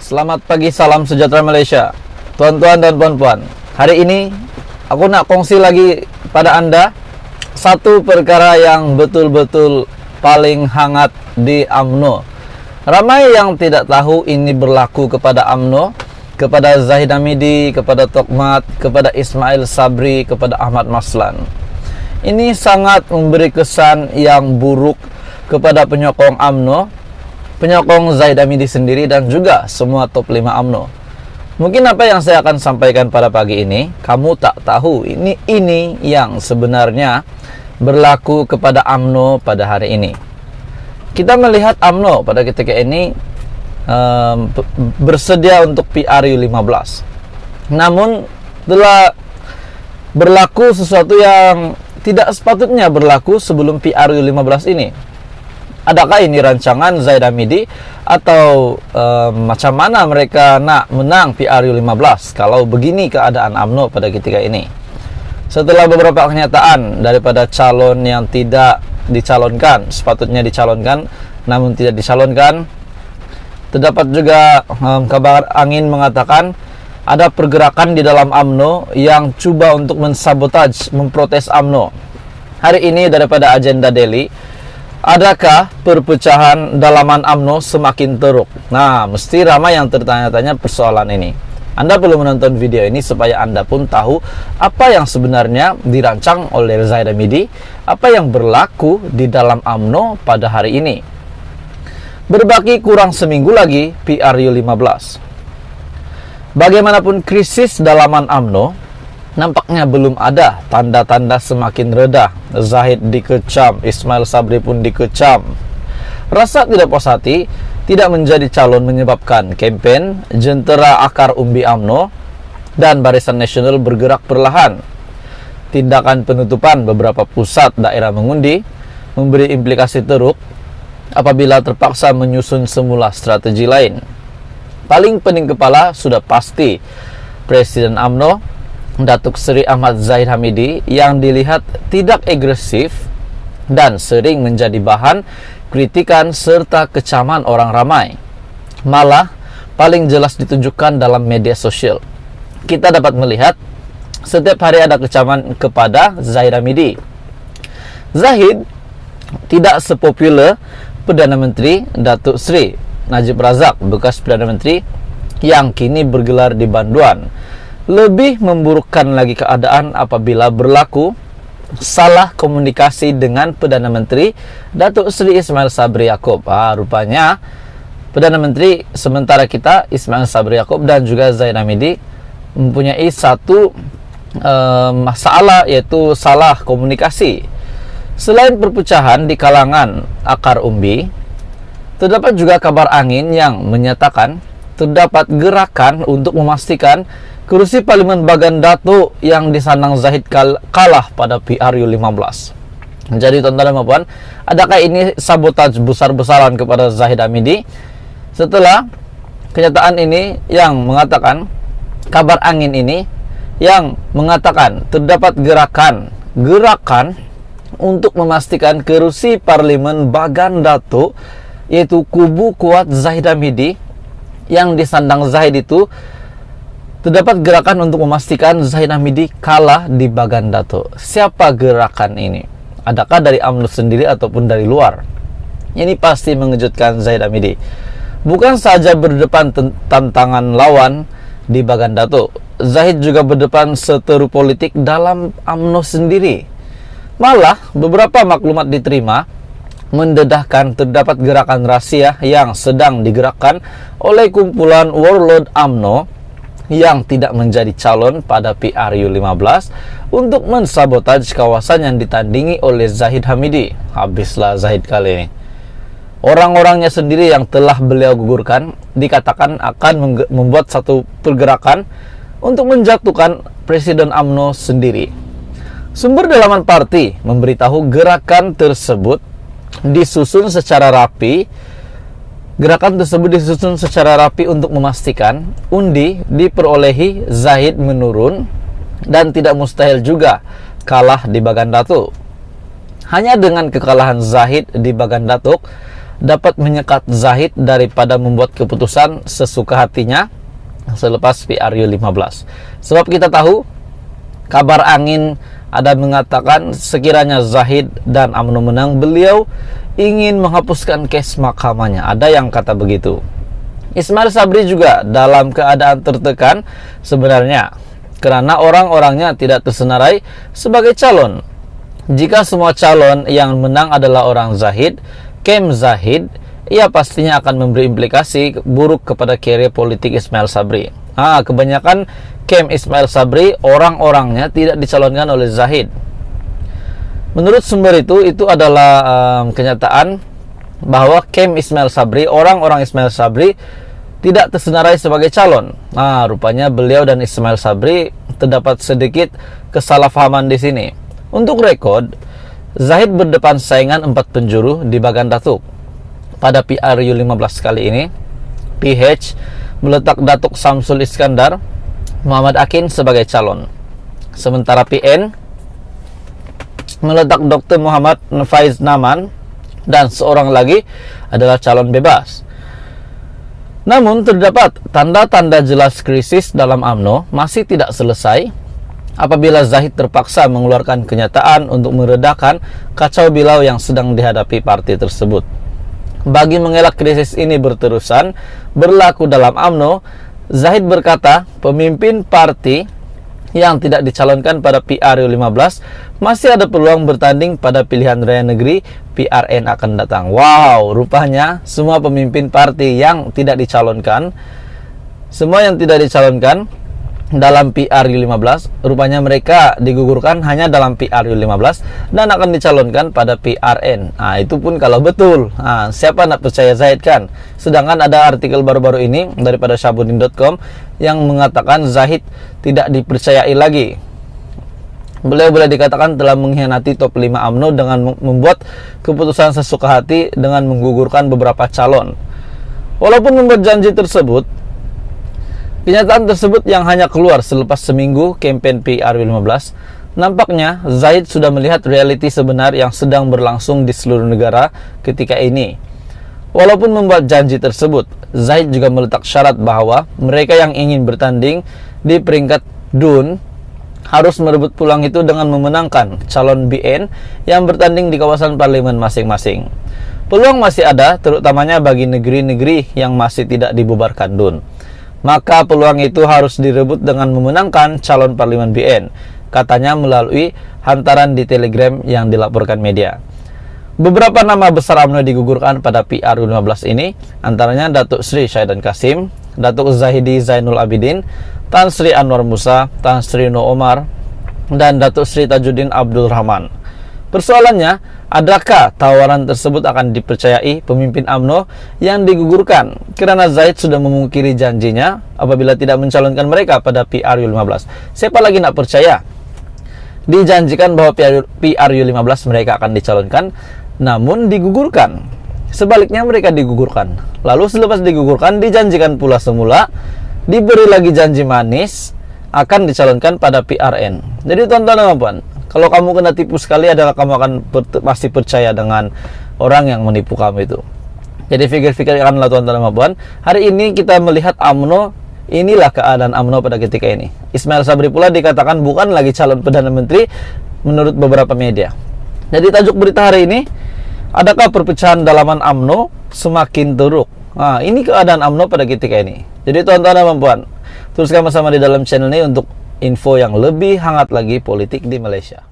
Selamat pagi, salam sejahtera Malaysia. Tuan-tuan dan puan-puan, hari ini aku nak kongsi lagi pada Anda satu perkara yang betul-betul paling hangat di UMNO. Ramai yang tidak tahu ini berlaku kepada UMNO, kepada Zahid Hamidi, kepada Tokmat, kepada Ismail Sabri, kepada Ahmad Maslan. Ini sangat memberi kesan yang buruk kepada penyokong UMNO, penyokong Zahid Hamidi sendiri, dan juga semua top 5 UMNO. Mungkin apa yang saya akan sampaikan pada pagi ini kamu tak tahu. Ini yang sebenarnya berlaku kepada UMNO pada hari ini. Kita melihat UMNO pada ketika ini bersedia untuk PRU 15. Namun telah berlaku sesuatu yang tidak sepatutnya berlaku sebelum PRU 15 ini. Adakah ini rancangan Zahid Hamidi atau macam mana mereka nak menang PRU 15 kalau begini keadaan UMNO pada ketika ini? Setelah beberapa kenyataan daripada calon yang tidak dicalonkan, sepatutnya dicalonkan namun tidak dicalonkan, terdapat juga kabar angin mengatakan ada pergerakan di dalam UMNO yang coba untuk mensabotaj, memprotes UMNO. Hari ini daripada agenda daily, adakah perpecahan dalaman UMNO semakin teruk? Nah, mesti ramai yang tertanya-tanya persoalan ini. Anda perlu menonton video ini supaya Anda pun tahu apa yang sebenarnya dirancang oleh Zahid Hamidi, apa yang berlaku di dalam UMNO pada hari ini. Berbaki kurang seminggu lagi PRU 15. Bagaimanapun krisis dalaman UMNO, nampaknya belum ada tanda-tanda semakin reda. Zahid dikecam, Ismail Sabri pun dikecam. Rasa tidak puas hati tidak menjadi calon menyebabkan kempen jentera akar umbi UMNO dan Barisan Nasional bergerak perlahan. Tindakan penutupan beberapa pusat daerah mengundi memberi implikasi teruk apabila terpaksa menyusun semula strategi lain. Paling pening kepala sudah pasti Presiden UMNO Datuk Seri Ahmad Zahid Hamidi yang dilihat tidak agresif dan sering menjadi bahan kritikan serta kecaman orang ramai. Malah paling jelas ditunjukkan dalam media sosial. Kita dapat melihat setiap hari ada kecaman kepada Zahid Hamidi. Zahid tidak sepopuler Perdana Menteri Datuk Seri Najib Razak, bekas Perdana Menteri yang kini bergelar di Banduan. Lebih memburukkan lagi keadaan apabila berlaku salah komunikasi dengan Perdana Menteri Datuk Seri Ismail Sabri Yaakob. Rupanya Perdana Menteri sementara kita Ismail Sabri Yaakob dan juga Zahid Hamidi mempunyai satu masalah, yaitu salah komunikasi. Selain perpecahan di kalangan akar umbi, terdapat juga kabar angin yang menyatakan terdapat gerakan untuk memastikan kursi Parlimen Bagan Datuk yang disandang Zahid kalah pada PRU 15. Jadi tuan-tuan dan puan, adakah ini sabotaj besar-besaran kepada Zahid Hamidi? Setelah kenyataan ini yang mengatakan, kabar angin ini yang mengatakan terdapat gerakan untuk memastikan kursi Parlimen Bagan Datuk, yaitu kubu kuat Zahid Hamidi yang disandang Zahid itu, terdapat gerakan untuk memastikan Zahid Hamidi kalah di Bagan Datuk. Siapa gerakan ini? Adakah dari UMNO sendiri ataupun dari luar? Ini pasti mengejutkan Zahid Hamidi. Bukan saja berdepan tantangan lawan di Bagan Datuk, Zahid juga berdepan seteru politik dalam UMNO sendiri. Malah beberapa maklumat diterima mendedahkan terdapat gerakan rahsia yang sedang digerakkan oleh kumpulan warlord UMNO yang tidak menjadi calon pada PRU 15 untuk mensabotaj kawasan yang ditandingi oleh Zahid Hamidi. Habislah Zahid kali ini. Orang-orangnya sendiri yang telah beliau gugurkan dikatakan akan membuat satu pergerakan untuk menjatuhkan Presiden UMNO sendiri. Sumber dalaman parti memberitahu gerakan tersebut disusun secara rapi. Gerakan tersebut disusun secara rapi untuk memastikan undi diperolehi Zahid menurun dan tidak mustahil juga kalah di Bagan Datuk. Hanya dengan kekalahan Zahid di Bagan Datuk, dapat menyekat Zahid daripada membuat keputusan sesuka hatinya selepas PRU15. Sebab kita tahu kabar angin ada mengatakan sekiranya Zahid dan UMNO menang, beliau ingin menghapuskan kes mahkamahnya. Ada yang kata begitu. Ismail Sabri juga dalam keadaan tertekan sebenarnya karena orang-orangnya tidak tersenarai sebagai calon. Jika semua calon yang menang adalah orang Zahid, Kem Zahid, ia pastinya akan memberi implikasi buruk kepada karier politik Ismail Sabri. Kebanyakan Kem Ismail Sabri, orang-orangnya tidak dicalonkan oleh Zahid. Menurut sumber itu adalah kenyataan bahwa Kem Ismail Sabri, orang-orang Ismail Sabri tidak tersenarai sebagai calon. Rupanya beliau dan Ismail Sabri terdapat sedikit kesalahpahaman di sini. Untuk rekod, Zahid berdepan saingan 4 penjuru di Bagan Datuk. Pada PRU15 kali ini, PH meletak Datuk Samsul Iskandar Muhammad Akin sebagai calon. Sementara PN meletak Dr. Muhammad Faiz Naman dan seorang lagi adalah calon bebas. Namun terdapat tanda-tanda jelas krisis dalam UMNO masih tidak selesai apabila Zahid terpaksa mengeluarkan kenyataan untuk meredakan kacau bilau yang sedang dihadapi partai tersebut. Bagi mengelak krisis ini berterusan berlaku dalam UMNO, Zahid berkata pemimpin parti yang tidak dicalonkan pada PRU15 masih ada peluang bertanding pada pilihan raya negeri PRN akan datang. Wow, rupanya semua pemimpin parti yang tidak dicalonkan, dalam PRU15, rupanya mereka digugurkan hanya dalam PRU15 dan akan dicalonkan pada PRN. Itu pun kalau betul. Siapa nak percaya Zahid kan? Sedangkan ada artikel baru-baru ini daripada Syahbudin.com yang mengatakan Zahid tidak dipercayai lagi. Beliau boleh dikatakan telah mengkhianati top 5 UMNO dengan membuat keputusan sesuka hati dengan menggugurkan beberapa calon. Walaupun membuat janji tersebut, kenyataan tersebut yang hanya keluar selepas seminggu kampanye PRU15, nampaknya Zahid sudah melihat realiti sebenar yang sedang berlangsung di seluruh negara ketika ini. Walaupun membuat janji tersebut, Zahid juga meletak syarat bahwa mereka yang ingin bertanding di peringkat DUN harus merebut peluang itu dengan memenangkan calon BN yang bertanding di kawasan parlemen masing-masing. Peluang masih ada, terutamanya bagi negeri-negeri yang masih tidak dibubarkan DUN. Maka peluang itu harus direbut dengan memenangkan calon parlemen BN, katanya melalui hantaran di Telegram yang dilaporkan media. Beberapa nama besar UMNO digugurkan pada PRU15 ini, antaranya Datuk Sri Syahidan Kasim, Datuk Zahidi Zainul Abidin, Tan Sri Anwar Musa, Tan Sri No Omar, dan Datuk Sri Tajuddin Abdul Rahman. Persoalannya, adakah tawaran tersebut akan dipercayai pemimpin UMNO yang digugurkan? Karena Zahid sudah memungkiri janjinya apabila tidak mencalonkan mereka pada PRU15. Siapa lagi nak percaya? Dijanjikan bahwa PRU15 mereka akan dicalonkan, namun digugurkan. Sebaliknya mereka digugurkan. Lalu selepas digugurkan, dijanjikan pula semula, diberi lagi janji manis, akan dicalonkan pada PRN. Jadi tuan-tuan, kalau kamu kena tipu sekali adalah kamu akan pasti percaya dengan orang yang menipu kamu itu. Jadi pikir-pikirkanlah tuan-tuan dan puan. Hari ini kita melihat UMNO, inilah keadaan UMNO pada ketika ini. Ismail Sabri pula dikatakan bukan lagi calon Perdana Menteri menurut beberapa media. Jadi tajuk berita hari ini, adakah perpecahan dalaman UMNO semakin teruk? Ini keadaan UMNO pada ketika ini. Jadi tuan-tuan dan puan, teruskan bersama di dalam channel ini untuk info yang lebih hangat lagi politik di Malaysia.